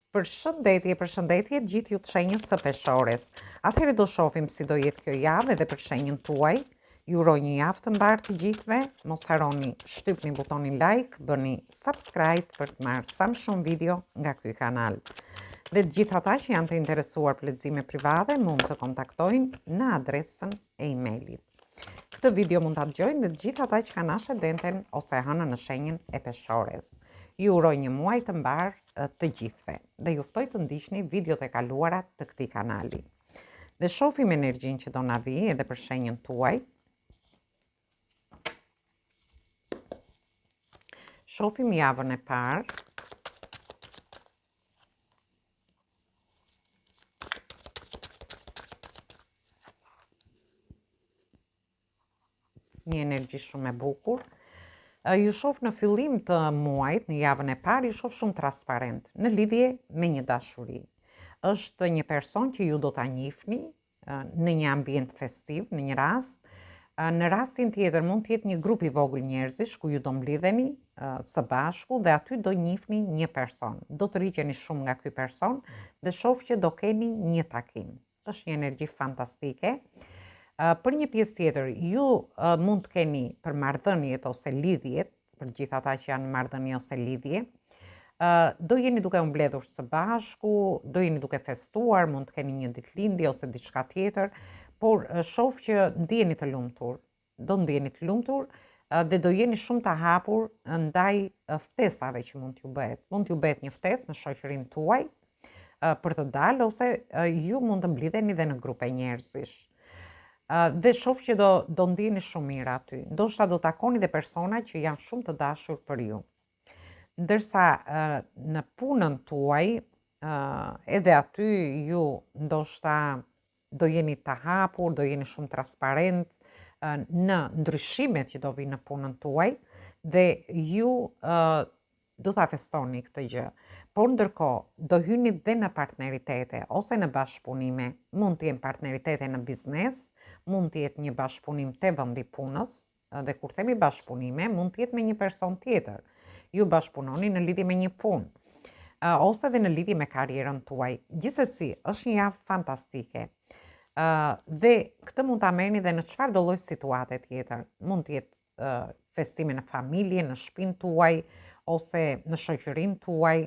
Përshëndetje gjithë ju të shenjës së peshores. Atëherë do shohim si do jetë kjo javë edhe për shenjën tuaj. Ju uroj një javë të mbarë të gjithëve. Mos harroni shtypni butonin like, bëni subscribe për të marrë sa më shumë video nga ky kanal. Dhe të gjithë ata që janë të interesuar për lexime private mund të kontaktojnë në adresën e emailit. Këtë video mund ta dëgjojnë dhe të gjithë ata që kanë ascendenten ose hënën në shenjën e peshores. Ju uroj një muaj të mbarë të gjithëve dhe ju ftoj të ndiqni videot e kaluara të këtij kanali. Dhe shohim energjinë që do na vijë edhe për shenjën tuaj. Shohim javën e parë. Një energji shumë e bukur. Ju shoh në fillim të muajit, në javën e parë, ju shoh shumë transparent në lidhje me një dashuri. Është një person që ju do ta njihni në një ambient festiv, në një rast. Në rastin tjetër mund të jetë një grup i vogël njerëzish ku ju do mblidheni së bashku dhe aty do njihni një person. Do të rriqeni shumë nga ky person dhe shoh që do keni një takim. Është një energji fantastike. Për një pjesë tjetër, ju mund të keni për marrëdhëniet ose lidhjet, për gjithë ata që janë marrëdhënie ose lidhje, do jeni duke u mbledhur së bashku, do jeni duke festuar, mund të keni një ditëlindje ose diçka tjetër, por shoh që ndjeni të lumtur, do ndjeni të lumtur dhe do jeni shumë të hapur ndaj ftesave që mund t'ju bëhet. Mund t'ju bëhet një ftesë në shoqërinë tuaj për të dalë ose ju mund të mblidheni dhe në grupe njerëzish. Dhe shoh që do ndjeni shumë mirë aty. Ndoshta do takoni dhe persona që janë shumë të dashur për ju. Ndërsa në punën tuaj, edhe aty ju ndoshta do jeni të hapur, do jeni shumë transparent në ndryshimet që do vinë në punën tuaj dhe ju do ta festoni këtë gjë. Por ndërkohë do hyni dhe në partneritete ose në bashkëpunime, mund të jenë partneritete në biznes, mund të jetë një bashkëpunim te vendi punës, dhe kur themi bashkëpunime, mund të jetë me një person tjetër. Ju bashkëpunoni në lidhje me një punë, ose dhe në lidhje me karrierën tuaj. Gjithsesi, është një javë fantastike. Dhe këtë mund ta merrni dhe në çfarëdo lloj situate tjetër. Mund të jetë festime në familje, në shtëpinë tuaj, ose në shoqërinë tuaj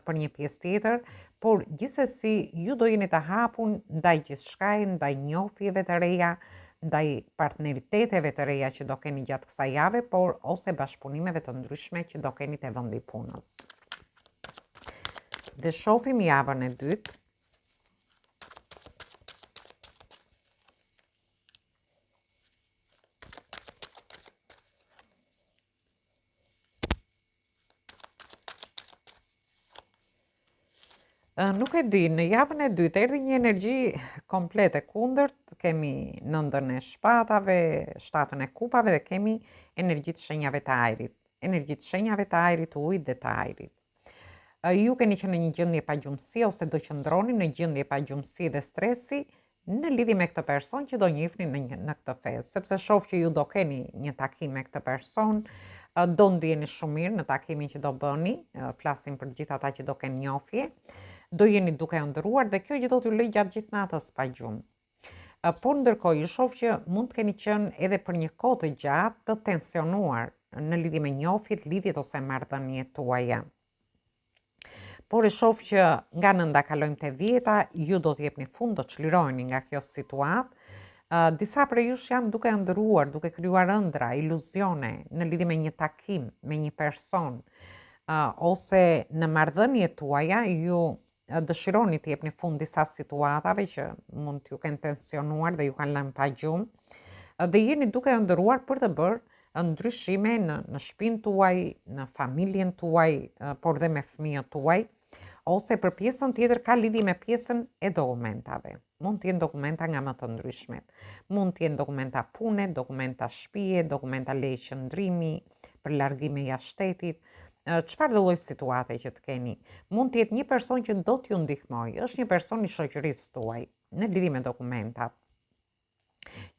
për një pjesë tjetër, por gjithsesi ju do jeni të hapur ndaj gjithçkaje, ndaj njohjeve të reja, ndaj partneriteteve të reja që do keni gjatë kësaj jave, por ose bashkëpunimeve të ndryshme që do keni te vendi punës. Dhe shohim javën e dytë. Nuk e di, në javën e dytë erdhi një energji komplet e kundërt, kemi nëndën e shpatave, shtatën e kupave dhe kemi energji të shenjave të ajrit. Energji të shenjave të ajrit, ujit dhe të ajrit. Ju keni qenë në një gjendje pagjumësie ose do qëndroni në gjendje pagjumësie dhe stresi në lidhje me këtë person që do njihni në këtë fezë, sepse shoh që ju do keni një takim me këtë person, do ndjeni shumë mirë në takimin që do bëni, flasim për gjithë ata që do kenë njohje. Do jeni duke ëndrruar dhe kjo gjë do t'ju lejë gjatë gjithë natës pa gjumë. Por ndërkohë ju shoh që mund të keni qenë edhe për një kohë të gjatë të tensionuar në lidhje me njohjet, lidhjet ose marrëdhëniet tuaja. Por e shoh që nga nënda kalojmë te 10-ta, ju do t'jepni fund, do çliroheni nga kjo situatë. Disa prej jush janë duke ëndrruar, duke krijuar ëndra, iluzione në lidhje me një takim, me një person, ose në marrëdhëniet tuaja ju dëshironi të jepni fund disa situatave që mund t'ju kenë tensionuar dhe ju kanë lënë pa gjumë, dhe jeni duke ëndrruar për të bërë ndryshime në shtëpinë tuaj, në familjen tuaj, por dhe me fëmijët tuaj, ose për pjesën tjetër ka lidhje me pjesën e dokumentave. Mund të jenë dokumenta nga më të ndryshmet. Mund të jenë dokumenta pune, dokumenta shtëpie, dokumenta leje qëndrimi, për largime jashtë shtetit, çfarëdo lloj situate që të keni. Mund të jetë një person që do t'ju ndihmojë, është një person i shoqërisë tuaj në lidhje me dokumentat.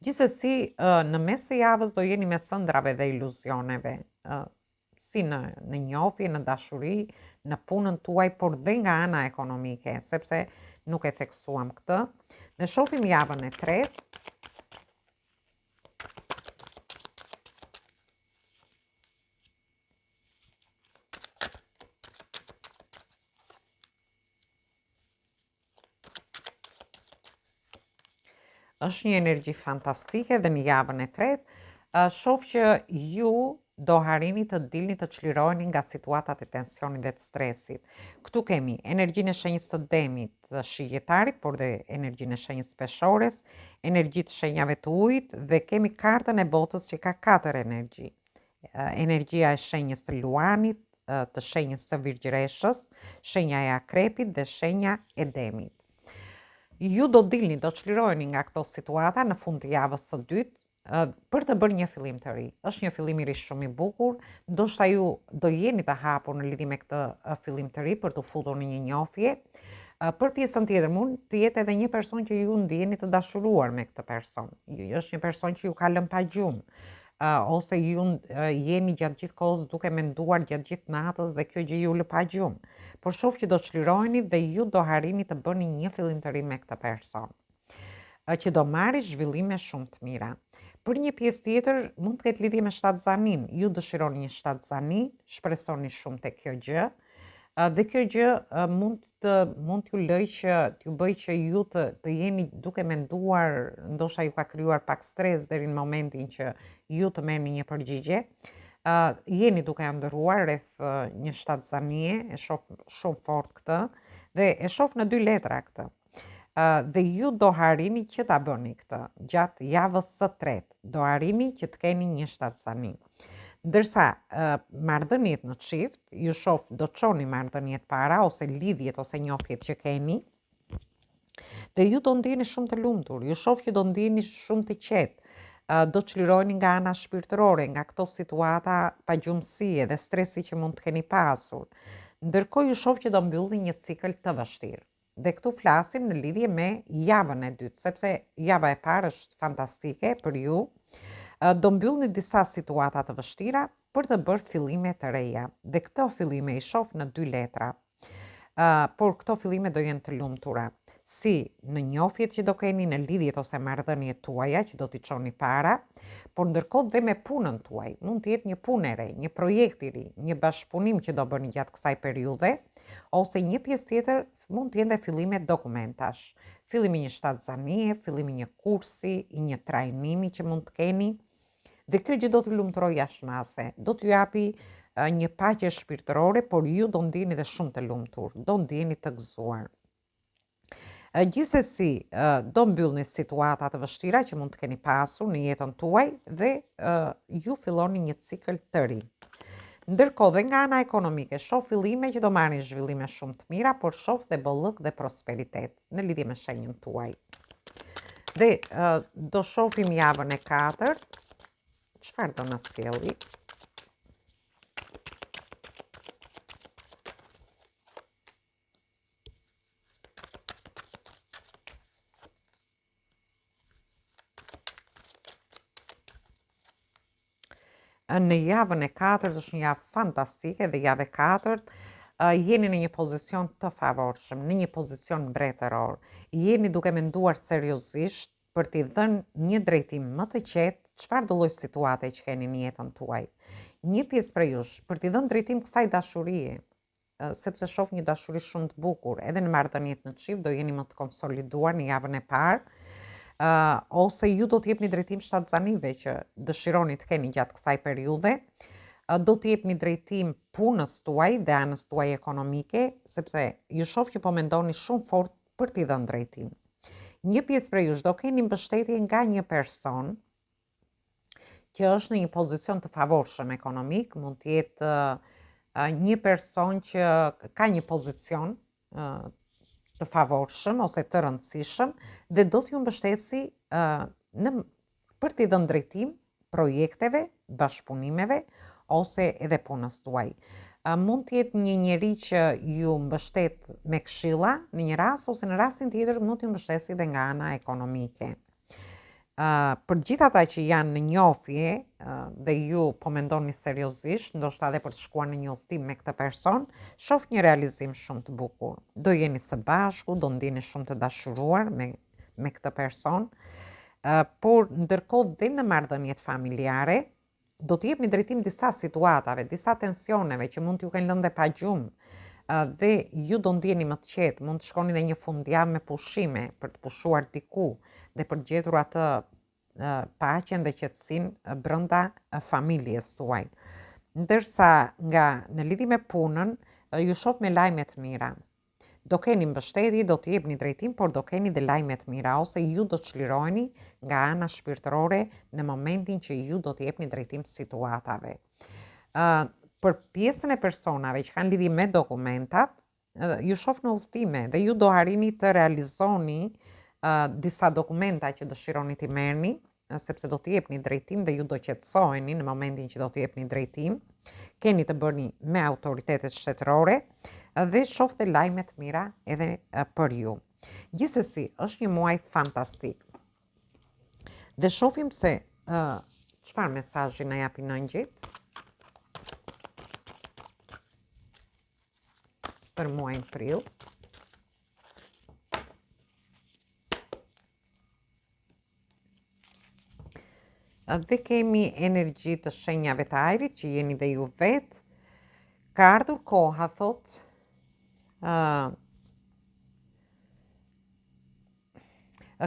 Gjithsesi, në mes të javës do jeni me ëndrave dhe iluzioneve, si në njohje, në dashuri, në punën tuaj, por dhe nga ana ekonomike, sepse nuk e theksuam këtë. Ne shohim javën e tretë. Është një energji fantastike dhe në javën e tretë, shoh që ju do harini të dilni të çliroheni nga situatat e tensionit dhe të stresit. Këtu kemi energjinë e shenjës së Demit, të Shijetarit, por dhe energjinë e shenjës Peshores, energjitë shenjave të ujit dhe kemi kartën e botës që ka 4 energji. Energjia e shenjës të Luanit, të shenjës së Virgjëreshës, shenja e Akrepit dhe shenja e Demit. Ju do dilni, do çliroheni nga këto situata në fund të javës së dytë për të bërë një fillim të ri. Është një fillim i ri shumë i bukur, ndoshta ju do jeni të hapur në lidhje me këtë fillim të ri për të futur në një njohje. Për pjesën tjetër mund të jetë edhe një person që ju ndjeni të dashuruar me këtë person. Është një person që ju ka lënë pa gjumë. Ose ju jeni gjatë gjithë kohës duke menduar gjatë gjithë natës dhe kjo gjë ju lë pa gjumë. Por shoh që do çliroheni dhe ju do harini të bëni një fillim të ri me këtë person, që do marrë zhvillime shumë të mira. Për një pjesë tjetër mund të ketë lidhje me shtatzanin. Ju dëshironi një shtatzani, shpresoni shumë te kjo gjë. Dhe kjo gjë mund t'ju lëj që t'ju bëj që ju të jeni duke menduar, ndoshta ju ka krijuar pak stres deri në momentin që ju të merrni një përgjigje. Jeni duke ëndërruar rreth një shtatzanie, e shoh shumë fort këtë dhe e shoh në 2 letra këtë. Dhe ju do harini që ta bëni këtë gjatë javës së tretë. Do harini që të keni një shtatzani. Ndërsa marrëdhëniet në çift, ju shoh do çoni marrëdhëniet para ose lidhjet ose njohjet që keni. Dhe ju do ndjeni shumë të lumtur, ju shoh që do ndjeni shumë të qetë. Do çliroheni nga ana shpirtërore, nga këto situata pagjumësie dhe stresi që mund të keni pasur. Ndërkohë ju shoh që do mbyllni një cikël të vështirë. Dhe këtu flasim në lidhje me javën e dytë, sepse java e parë është fantastike për ju. Do mbyllni disa situata të vështira për të bërë fillime të reja. Dhe këto fillime i shoh në 2 letra. Por këto fillime do jenë të lumtura. Si në njohjet që do keni, në lidhjet ose marrëdhëniet tuaja që do t'i çoni para, por ndërkohë dhe me punën tuaj. Mund të jetë një punë e re, një projekt i ri, një bashkëpunim që do bëni gjatë kësaj periudhe, ose një pjesë tjetër mund të jenë dhe fillime dokumentash. Fillimi një shtatzanie, fillimi një kursi, një trajnimi që mund të keni. Dhe kjo gjë do t'ju lumturojë jashtëmase, do t'ju japi një paqe shpirtërore, por ju do ndjeni dhe shumë të lumtur, do ndjeni të gëzuar. Gjithsesi, do mbyllni situata të vështira që mund të keni pasur në jetën tuaj dhe ju filloni një cikël të ri. Ndërkohë dhe nga ana ekonomike, shoh fillime që do marrin zhvillime shumë të mira, por shoh dhe bollëk dhe prosperitet në lidhje me shenjën tuaj. Dhe do shohim javën e katërt. Çfarë do na sjelli? Në javën e katërt është një javë fantastike dhe javë e katërt jeni në një pozicion të favorshëm, në një pozicion mbretëror. Jeni duke menduar seriozisht për t'i dhënë një drejtim më të qetë çfarë do lloj situate që keni në jetën tuaj. Një pjesë prej jush për t'i dhënë drejtim kësaj dashurie, sepse shoh një dashuri shumë të bukur, edhe në marrëdhëniet në çift do jeni më të konsoliduar në javën e parë. Ose ju do t'jepni drejtim shtatzanive që dëshironi të keni gjatë kësaj periudhe, do t'jepni drejtim punës tuaj dhe anës tuaj ekonomike, sepse ju shoh që po mendoni shumë fort për t'i dhënë drejtim. Një pjesë prej jush do keni mbështetje nga një person që është në një pozicion të favorshëm ekonomik, mund të jetë një person që ka një pozicion të favorshëm ose të rëndësishëm dhe do t'ju mbështesi për t'i dhënë drejtim projekteve, bashkëpunimeve ose edhe punës tuaj. Mund të jetë një njeri që ju mbështet me këshilla në një rast ose në rastin tjetër mund t'ju mbështesi dhe nga ana ekonomike. Për gjithë ata që janë në njohje dhe ju po mendoni seriozisht, ndoshta edhe për të shkuar në një udhëtim me këtë person, shoh një realizim shumë të bukur. Do jeni së bashku, do ndjeni shumë të dashuruar me këtë person, por ndërkohë dhe në marrëdhëniet familjare do të jepni drejtim disa situatave, disa tensioneve që mund t'ju kenë lënë pa gjumë, dhe ju do ndjeni më të qetë, mund të shkoni dhe një fundjavë me pushime për të pushuar diku dhe për gjetur atë paqen dhe qetësinë brenda familjes tuaj. Ndërsa nga në lidhje me punën, ju shoh me lajme të mira. Do keni mbështetje, do të jepni drejtim, por do keni dhe lajme të mira ose ju do çliroheni nga ana shpirtërore në momentin që ju do të jepni drejtim situatave. Për pjesën e personave që kanë lidhje me dokumentat, ju shoh në udhëtime dhe ju do arrini të realizoni disa dokumenta që dëshironi t'i merrni, sepse do t'i jepni drejtim dhe ju do qetësoheni në momentin që do t'i jepni drejtim. Keni të bëni me autoritetet shtetërore dhe shoh të lajme të mira edhe për ju. Gjithsesi, është një muaj fantastik. Dhe shohim se çfarë mesazhi na japin ëngjëjt për muajin prill. Dhe kemi energji të shenjave të ajrit që jeni dhe ju vetë. Ka ardhur koha, thot,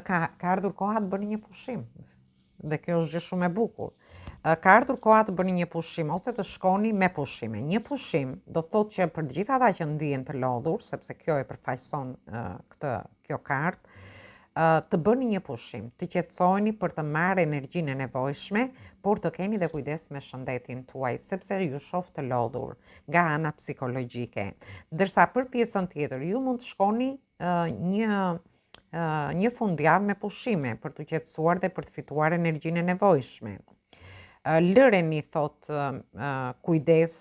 ka ardhur koha të bëni një pushim. Dhe kjo është gjë shumë e bukur. Ka ardhur koha të bëni një pushim ose të shkoni me pushime. Një pushim do të thotë që për gjithë ata që ndihen të lodhur, sepse kjo e përfaqëson kjo kartë, të bëni një pushim, të qetësoheni për të marrë energjinë e nevojshme, por të keni dhe kujdes me shëndetin tuaj, sepse ju shoh të lodhur nga ana psikologjike. Ndërsa për pjesën tjetër, ju mund të shkoni një fundjavë me pushime për të qetësuar dhe për të fituar energjinë e nevojshme. Lëreni, thot, kujdes,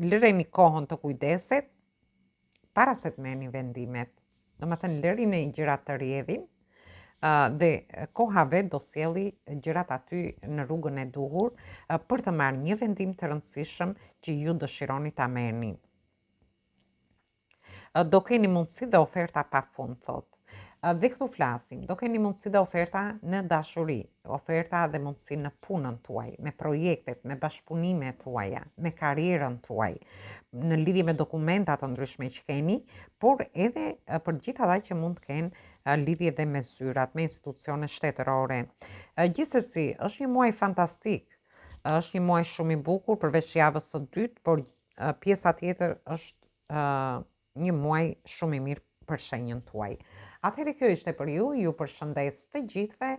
lëreni kohën të kujdeset para se të merrni vendimet. Domethënë lërini gjërat të rrjedhin, dhe koha vet do sjelli gjërat aty në rrugën e duhur për të marrë një vendim të rëndësishëm që ju dëshironi ta merrni. Do keni mundësi dhe oferta pafund, thot. Dhe këtu flasim, do keni mundësi dhe oferta në dashuri, oferta dhe mundësi në punën tuaj, me projektet, me bashkëpunimet tuaja, me karrierën tuaj, në lidhje me dokumentat të ndryshme që keni, por edhe për gjithë ata që mund të kenë lidhje dhe me zyrat, me institucione shtetërore. Gjithsesi, është një muaj fantastik, është një muaj shumë i bukur përveç javës së dytë, por pjesa tjetër është një muaj shumë i mirë për shenjën tuaj. Atëherë kjo ishte për ju përshëndes të gjithëve,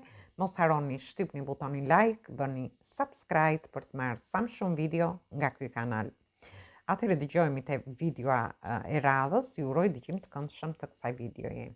mos harroni shtypni butonin like, bëni subscribe për të marrë sa më shumë video nga ky kanal. Atëherë dëgjojmë te videoa e radhës, ju uroj dëgjim të këndshëm të kësaj videoje.